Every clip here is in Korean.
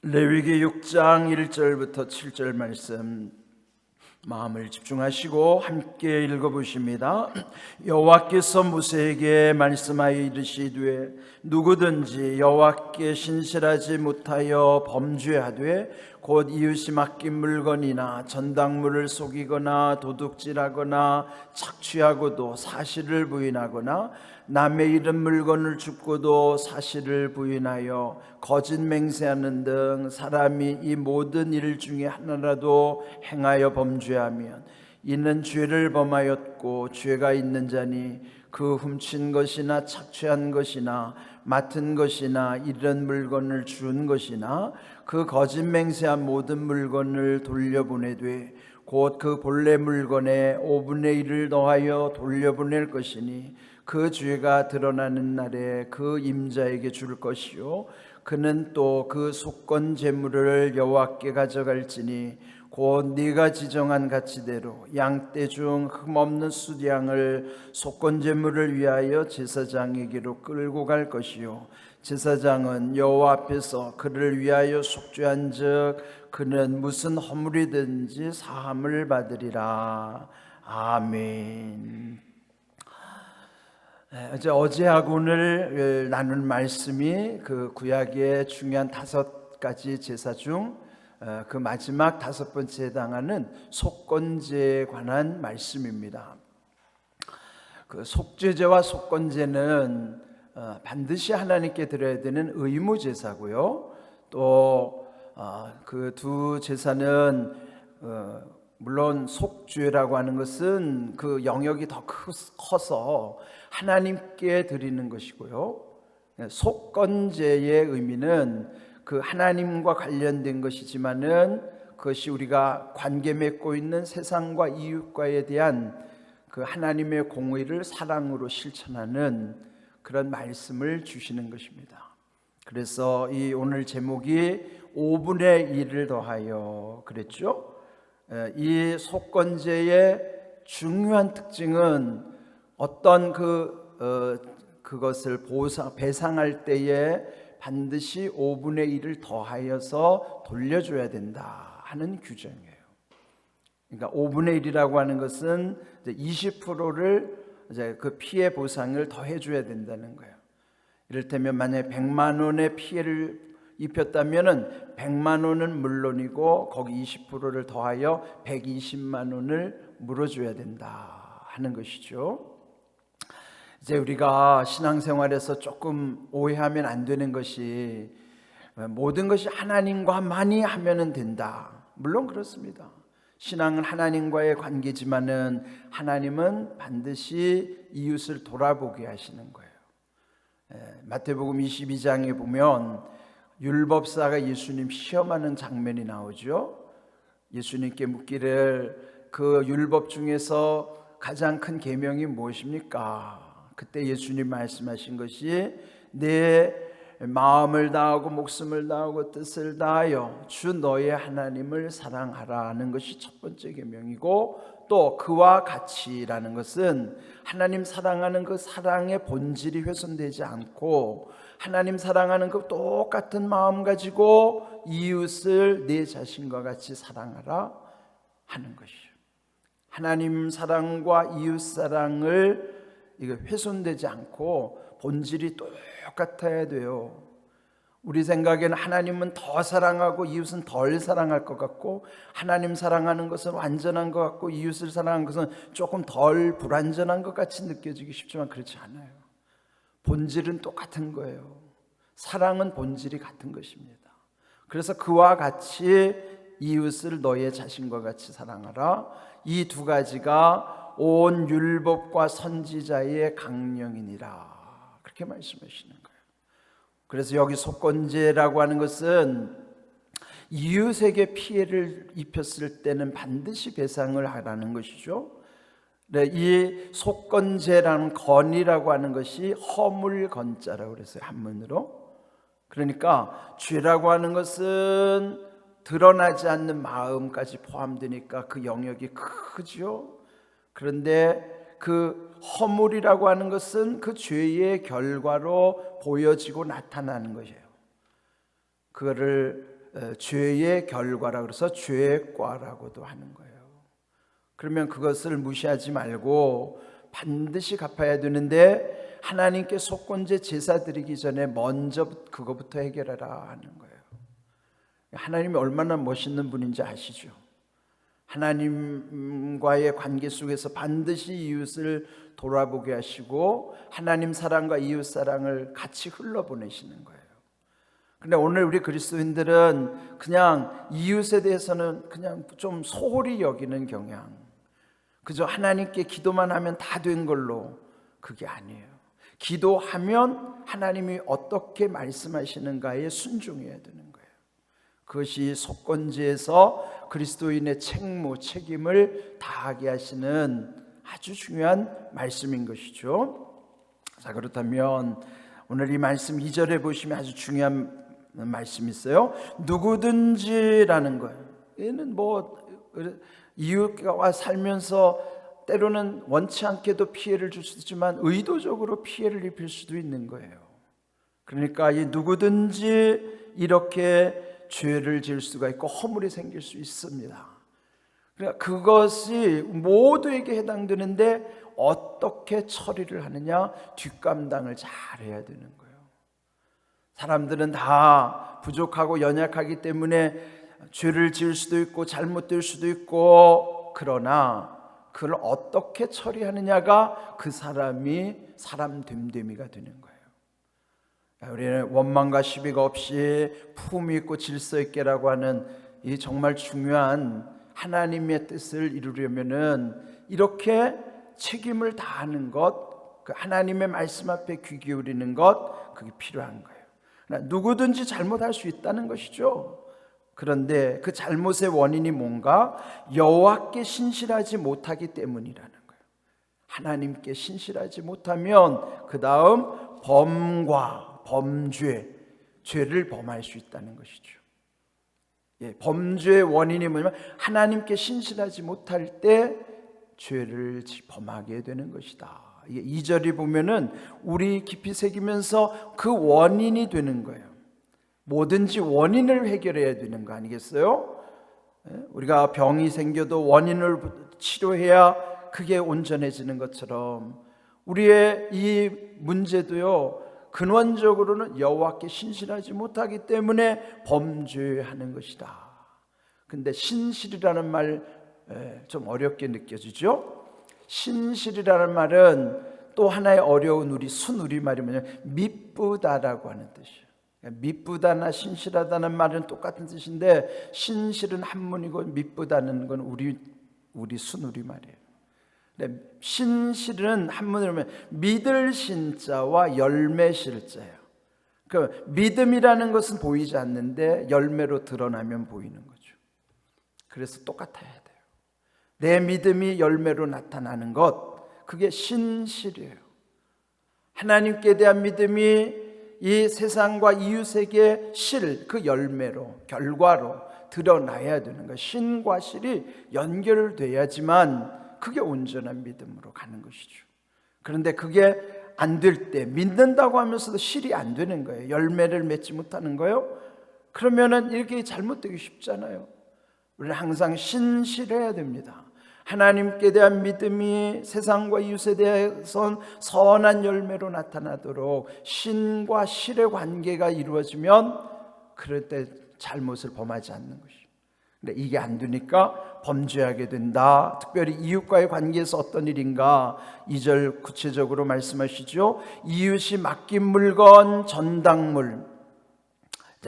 레위기 6장 1절부터 7절 말씀 마음을 집중하시고 함께 읽어보십니다. 여호와께서 모세에게 말씀하여 이르시되 누구든지 여호와께 신실하지 못하여 범죄하되 곧 이웃이 맡긴 물건이나 전당물을 속이거나 도둑질하거나 착취하고도 사실을 부인하거나 남의 잃은 물건을 줍고도 사실을 부인하여 거짓 맹세하는 등 사람이 이 모든 일 중에 하나라도 행하여 범죄하면 이는 죄를 범하였고 죄가 있는 자니 그 훔친 것이나 착취한 것이나 맡은 것이나 잃은 물건을 준 것이나 그 거짓 맹세한 모든 물건을 돌려보내되 곧 그 본래 물건의 5분의 1을 더하여 돌려보낼 것이니 그 죄가 드러나는 날에 그 임자에게 줄 것이요 그는 또 그 속건 제물을 여호와께 가져갈지니 곧 네가 지정한 가치대로 양떼 중 흠없는 수양을 속건 제물을 위하여 제사장에게로 끌고 갈 것이요 제사장은 여호와 앞에서 그를 위하여 속죄한즉 그는 무슨 허물이든지 사함을 받으리라. 아멘. 어제하고 오늘 나눈 말씀이 그 구약의 중요한 5가지 제사 중 그 마지막 5번째에 해당하는 속건제에 관한 말씀입니다. 그 속죄제와 속건제는 반드시 하나님께 드려야 되는 의무 제사고요. 또 그 두 제사는 물론 속죄라고 하는 것은 그 영역이 더 커서 하나님께 드리는 것이고요. 속건제의 의미는 그 하나님과 관련된 것이지만은 그것이 우리가 관계 맺고 있는 세상과 이웃과에 대한 그 하나님의 공의를 사랑으로 실천하는 그런 말씀을 주시는 것입니다. 그래서 이 오늘 제목이 5분의 1을 더하여 그랬죠. 이 속건제의 중요한 특징은 어떤 그것을 배상할 때에 반드시 5분의 1을 더하여서 돌려줘야 된다 하는 규정이에요. 그러니까 5분의 1이라고 하는 것은 20%를 그 피해 보상을 더해줘야 된다는 거예요. 이를테면 만약에 100만 원의 피해를 입혔다면 100만 원은 물론이고 거기 20%를 더하여 120만 원을 물어줘야 된다 하는 것이죠. 이제 우리가 신앙생활에서 조금 오해하면 안 되는 것이 모든 것이 하나님과만이 하면 된다. 물론 그렇습니다. 신앙은 하나님과의 관계지만은 하나님은 반드시 이웃을 돌아보게 하시는 거예요. 마태복음 22장에 보면 율법사가 예수님 시험하는 장면이 나오죠. 예수님께 묻기를 그 율법 중에서 가장 큰 계명이 무엇입니까? 그때 예수님 말씀하신 것이 내 마음을 다하고 목숨을 다하고 뜻을 다하여 주 너의 하나님을 사랑하라는 것이 첫 번째 계명이고 또 그와 같이라는 것은 하나님 사랑하는 그 사랑의 본질이 훼손되지 않고 하나님 사랑하는 그 똑같은 마음 가지고 이웃을 내 자신과 같이 사랑하라 하는 것이죠. 하나님 사랑과 이웃 사랑을 이거 훼손되지 않고 본질이 똑같아야 돼요. 우리 생각에는 하나님은 더 사랑하고 이웃은 덜 사랑할 것 같고 하나님 사랑하는 것은 완전한 것 같고 이웃을 사랑하는 것은 조금 덜 불완전한 것 같이 느껴지기 쉽지만 그렇지 않아요. 본질은 똑같은 거예요. 사랑은 본질이 같은 것입니다. 그래서 그와 같이 이웃을 너의 자신과 같이 사랑하라. 이 두 가지가 온 율법과 선지자의 강령이니라. 그렇게 말씀하시는 거예요. 그래서 여기 속건제라고 하는 것은 이웃에게 피해를 입혔을 때는 반드시 배상을 하라는 것이죠. 이 속건제라는 건이라고 하는 것이 허물 건자라고 그랬어요. 한문으로. 그러니까 죄라고 하는 것은 드러나지 않는 마음까지 포함되니까 그 영역이 크죠. 그런데 그 허물이라고 하는 것은 그 죄의 결과로 보여지고 나타나는 것이에요. 그거를 죄의 결과라 그래서 죄과라고도 하는 거예요. 그러면 그것을 무시하지 말고 반드시 갚아야 되는데 하나님께 속건제 제사 드리기 전에 먼저 그거부터 해결하라 하는 거예요. 하나님이 얼마나 멋있는 분인지 아시죠? 하나님과의 관계 속에서 반드시 이웃을 돌아보게 하시고 하나님 사랑과 이웃 사랑을 같이 흘러보내시는 거예요. 근데 오늘 우리 그리스도인들은 그냥 이웃에 대해서는 그냥 좀 소홀히 여기는 경향, 그저 하나님께 기도만 하면 다 된 걸로, 그게 아니에요. 기도하면 하나님이 어떻게 말씀하시는가에 순종해야 되는 거예요. 그것이 속건제에서 그리스도인의 책무, 책임을 다하게 하시는 아주 중요한 말씀인 것이죠. 자, 그렇다면 오늘 이 말씀 2절에 보시면 아주 중요한 말씀이 있어요. 누구든지라는 거예요. 얘는 이웃과 살면서 때로는 원치 않게도 피해를 줄 수도 있지만 의도적으로 피해를 입힐 수도 있는 거예요. 그러니까 이 누구든지 이렇게 죄를 지을 수가 있고 허물이 생길 수 있습니다. 그러니까 그것이 모두에게 해당되는데 어떻게 처리를 하느냐, 뒷감당을 잘 해야 되는 거예요. 사람들은 다 부족하고 연약하기 때문에 죄를 지을 수도 있고 잘못될 수도 있고, 그러나 그걸 어떻게 처리하느냐가 그 사람이 사람 됨됨이가 되는 거예요. 우리는 원망과 시비가 없이 품위 있고 질서 있게라고 하는 이 정말 중요한 하나님의 뜻을 이루려면은 이렇게 책임을 다하는 것, 그 하나님의 말씀 앞에 귀 기울이는 것, 그게 필요한 거예요. 누구든지 잘못할 수 있다는 것이죠. 그런데 그 잘못의 원인이 뭔가? 여호와께 신실하지 못하기 때문이라는 거예요. 하나님께 신실하지 못하면 그 다음 범과 범죄, 죄를 범할 수 있다는 것이죠. 범죄의 원인이 뭐냐면 하나님께 신실하지 못할 때 죄를 범하게 되는 것이다. 이게 2절이 보면은 우리 깊이 새기면서 그 원인이 되는 거예요. 뭐든지 원인을 해결해야 되는 거 아니겠어요? 우리가 병이 생겨도 원인을 치료해야 그게 온전해지는 것처럼 우리의 이 문제도요, 근원적으로는 여호와께 신실하지 못하기 때문에 범죄하는 것이다. 근데 신실이라는 말 좀 어렵게 느껴지죠? 신실이라는 말은 또 하나의 어려운 순우리말이 뭐냐면 미쁘다라고 하는 뜻이에요. 미쁘다나 신실하다는 말은 똑같은 뜻인데 신실은 한문이고 미쁘다는 건 우리 순우리말이에요. 신실은 한문으로 하면 믿을 신자와 열매 실자예요. 그 믿음이라는 것은 보이지 않는데 열매로 드러나면 보이는 거죠. 그래서 똑같아야 돼요. 내 믿음이 열매로 나타나는 것, 그게 신실이에요. 하나님께 대한 믿음이 이 세상과 이웃에게 그 열매로, 결과로 드러나야 되는 거예요. 신과 실이 연결돼야지만 그게 온전한 믿음으로 가는 것이죠. 그런데 그게 안 될 때, 믿는다고 하면서도 실이 안 되는 거예요. 열매를 맺지 못하는 거예요. 그러면은 이렇게 잘못되기 쉽잖아요. 우리는 항상 신실해야 됩니다. 하나님께 대한 믿음이 세상과 이웃에 대해선 선한 열매로 나타나도록 신과 실의 관계가 이루어지면 그럴 때 잘못을 범하지 않는 것이죠. 근데 이게 안 되니까 범죄하게 된다. 특별히 이웃과의 관계에서 어떤 일인가? 2절 구체적으로 말씀하시죠. 이웃이 맡긴 물건, 전당물.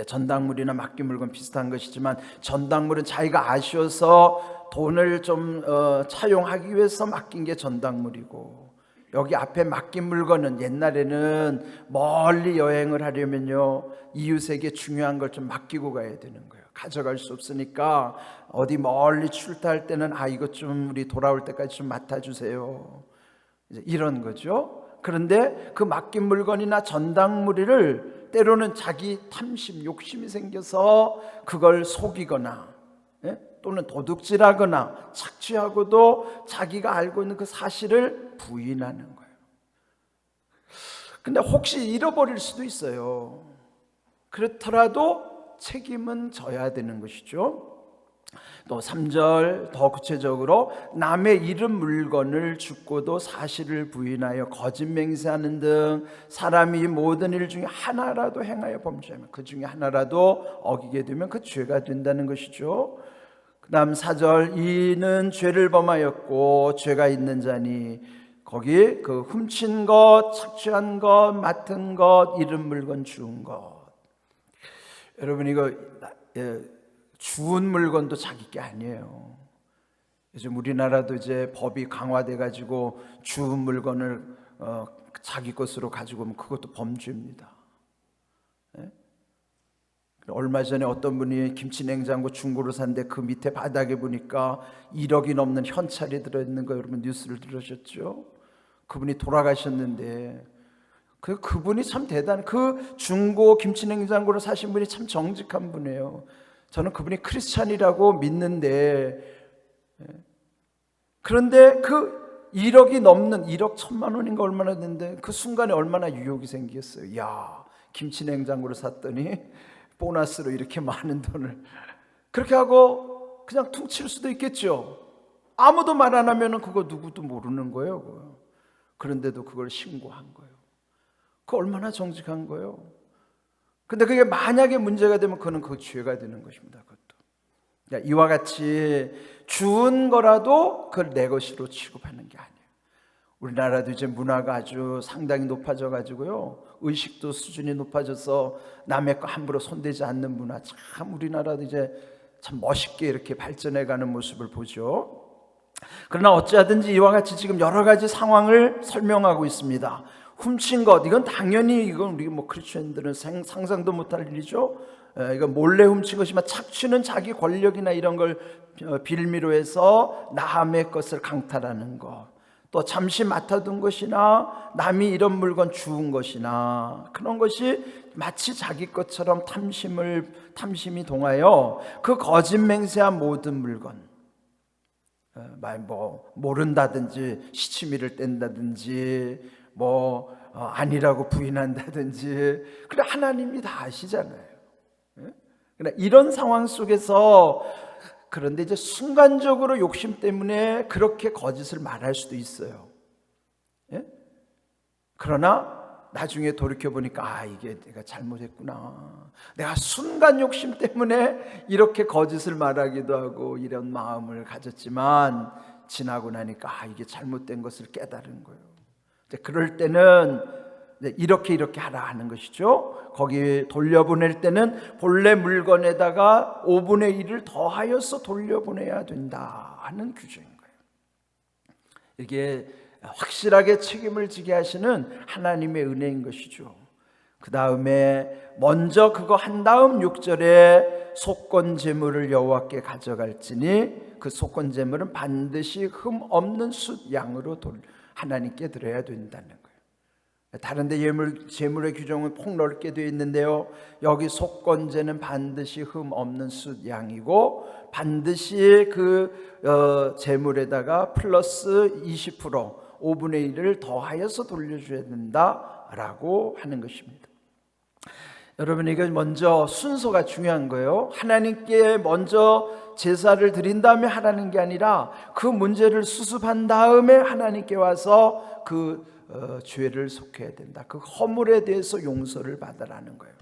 전당물이나 맡긴 물건 비슷한 것이지만 전당물은 자기가 아쉬워서 돈을 좀 차용하기 위해서 맡긴 게 전당물이고, 여기 앞에 맡긴 물건은 옛날에는 멀리 여행을 하려면요 이웃에게 중요한 걸 좀 맡기고 가야 되는 거예요. 가져갈 수 없으니까 어디 멀리 출타할 때는 이것 좀 우리 돌아올 때까지 좀 맡아주세요, 이제 이런 거죠. 그런데 그 맡긴 물건이나 전당물을 때로는 자기 탐심, 욕심이 생겨서 그걸 속이거나 또는 도둑질하거나 착취하고도 자기가 알고 있는 그 사실을 부인하는 거예요. 근데 혹시 잃어버릴 수도 있어요. 그렇더라도 책임은 져야 되는 것이죠. 또 3절 더 구체적으로 남의 잃은 물건을 죽고도 사실을 부인하여 거짓 맹세하는 등 사람이 모든 일 중에 하나라도 행하여 범죄하면 그 중에 하나라도 어기게 되면 그 죄가 된다는 것이죠. 그 다음 4절 이는 죄를 범하였고 죄가 있는 자니 거기 그 훔친 것, 착취한 것, 맡은 것, 잃은 물건 주운 것. 여러분 이거 주운 물건도 자기 게 아니에요. 요즘 우리나라도 이제 법이 강화돼 가지고 주운 물건을 자기 것으로 가지고 오면 그것도 범죄입니다. 네? 얼마 전에 어떤 분이 김치 냉장고 중고로 샀는데 그 밑에 바닥에 보니까 1억이 넘는 현찰이 들어있는 거 여러분 뉴스를 들으셨죠? 그분이 돌아가셨는데 그분이 참 대단한 그 중고 김치 냉장고를 사신 분이 참 정직한 분이에요. 저는 그분이 크리스찬이라고 믿는데 그런데 그 1억이 넘는 1억 1,000만 원인가 얼마나 됐는데 그 순간에 얼마나 유혹이 생겼어요. 야 김치 냉장고를 샀더니 보너스로 이렇게 많은 돈을 그렇게 하고 그냥 퉁칠 수도 있겠죠. 아무도 말 안 하면 그거 누구도 모르는 거예요. 그거. 그런데도 그걸 신고한 거예요. 그거 얼마나 정직한 거예요. 근데 그게 만약에 문제가 되면 그거는 그 죄가 되는 것입니다. 그것도 이와 같이 주운 거라도 그걸 내 것으로 취급하는 게 아니에요. 우리나라도 이제 문화가 아주 상당히 높아져 가지고요, 의식도 수준이 높아져서 남의 거 함부로 손대지 않는 문화, 참 우리나라도 이제 참 멋있게 이렇게 발전해가는 모습을 보죠. 그러나 어찌하든지 이와 같이 지금 여러 가지 상황을 설명하고 있습니다. 훔친 것, 이건 당연히 이건 우리 크리스천들은 상상도 못할 일이죠. 이건 몰래 훔친 것이지만 착취는 자기 권력이나 이런 걸 빌미로 해서 남의 것을 강탈하는 것, 또 잠시 맡아둔 것이나 남이 이런 물건 주운 것이나 그런 것이 마치 자기 것처럼 탐심이 동하여 그 거짓 맹세한 모든 물건, 모른다든지 시치미를 뗀다든지 아니라고 부인한다든지, 그래 하나님이 다 아시잖아요. 그러나 이런 상황 속에서 그런데 이제 순간적으로 욕심 때문에 그렇게 거짓을 말할 수도 있어요. 그러나 나중에 돌이켜보니까 이게 내가 잘못했구나, 내가 순간 욕심 때문에 이렇게 거짓을 말하기도 하고 이런 마음을 가졌지만 지나고 나니까 이게 잘못된 것을 깨달은 거예요. 그럴 때는 이렇게 하라 하는 것이죠. 거기 돌려보낼 때는 본래 물건에다가 5분의 1을 더하여서 돌려보내야 된다 하는 규정인 거예요. 이게 확실하게 책임을 지게 하시는 하나님의 은혜인 것이죠. 그 다음에 먼저 그거 한 다음 6절에 속건 제물을 여호와께 가져갈지니 그 속건 제물은 반드시 흠 없는 숫 양으로 하나님께 드려야 된다는 거예요. 다른 데 제물의 규정은 폭넓게 되어 있는데요, 여기 속건제는 반드시 흠 없는 숫 양이고 반드시 그 제물에다가 플러스 20% 5분의 1을 더하여서 돌려줘야 된다라고 하는 것입니다. 여러분, 이거 먼저 순서가 중요한 거예요. 하나님께 먼저 제사를 드린 다음에 하라는 게 아니라 그 문제를 수습한 다음에 하나님께 와서 그 죄를 속해야 된다. 그 허물에 대해서 용서를 받으라는 거예요.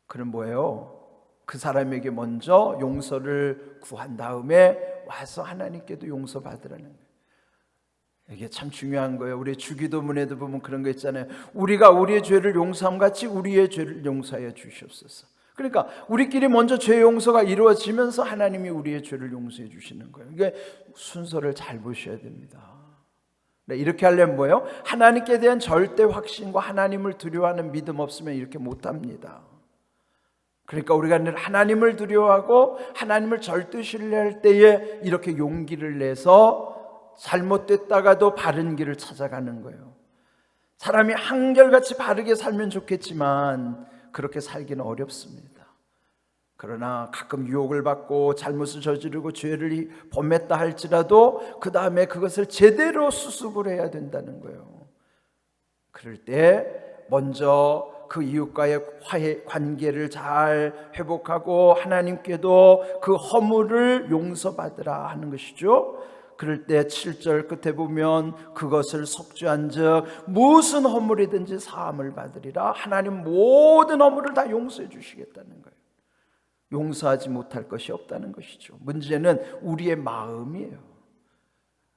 그럼 뭐예요? 그 사람에게 먼저 용서를 구한 다음에 와서 하나님께도 용서받으라는 거예요. 이게 참 중요한 거예요. 우리 주기도문에도 보면 그런 거 있잖아요. 우리가 우리의 죄를 용서함 같이 우리의 죄를 용서하여 주시옵소서. 그러니까 우리끼리 먼저 죄 용서가 이루어지면서 하나님이 우리의 죄를 용서해 주시는 거예요. 이게 순서를 잘 보셔야 됩니다. 이렇게 하려면 뭐예요? 하나님께 대한 절대 확신과 하나님을 두려워하는 믿음 없으면 이렇게 못합니다. 그러니까 우리가 늘 하나님을 두려워하고 하나님을 절대 신뢰할 때에 이렇게 용기를 내서 잘못됐다가도 바른 길을 찾아가는 거예요. 사람이 한결같이 바르게 살면 좋겠지만 그렇게 살기는 어렵습니다. 그러나 가끔 유혹을 받고 잘못을 저지르고 죄를 범했다 할지라도 그 다음에 그것을 제대로 수습을 해야 된다는 거예요. 그럴 때 먼저 그 이웃과의 화해 관계를 잘 회복하고 하나님께도 그 허물을 용서받으라 하는 것이죠. 그럴 때 7절 끝에 보면 그것을 속죄한즉 무슨 허물이든지 사함을 받으리라. 하나님 모든 허물을 다 용서해 주시겠다는 거예요. 용서하지 못할 것이 없다는 것이죠. 문제는 우리의 마음이에요.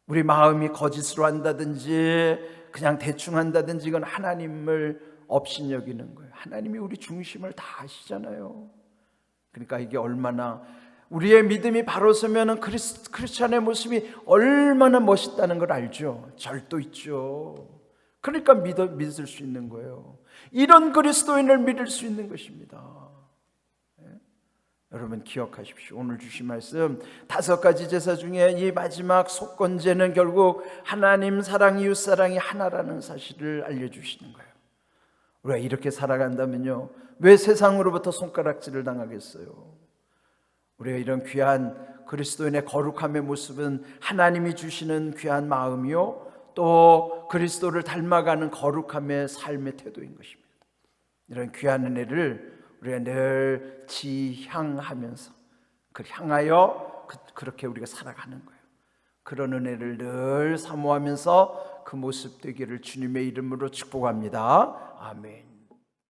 우리 마음이 거짓으로 한다든지 그냥 대충 한다든지 이건 하나님을 업신여기는 거예요. 하나님이 우리 중심을 다 아시잖아요. 그러니까 이게 얼마나 우리의 믿음이 바로 서면은 크리스찬의 모습이 얼마나 멋있다는 걸 알죠. 절도 있죠. 그러니까 믿을 수 있는 거예요. 이런 그리스도인을 믿을 수 있는 것입니다. 여러분 기억하십시오. 오늘 주신 말씀 5가지 제사 중에 이 마지막 속건제는 결국 하나님 사랑, 이웃 사랑이 하나라는 사실을 알려주시는 거예요. 우리가 이렇게 살아간다면요, 왜 세상으로부터 손가락질을 당하겠어요? 우리가 이런 귀한 그리스도인의 거룩함의 모습은 하나님이 주시는 귀한 마음이요, 또 그리스도를 닮아가는 거룩함의 삶의 태도인 것입니다. 이런 귀한 은혜를 우리가 늘 지향하면서 향하여 그렇게 우리가 살아가는 거예요. 그런 은혜를 늘 사모하면서 그 모습 되기를 주님의 이름으로 축복합니다. 아멘.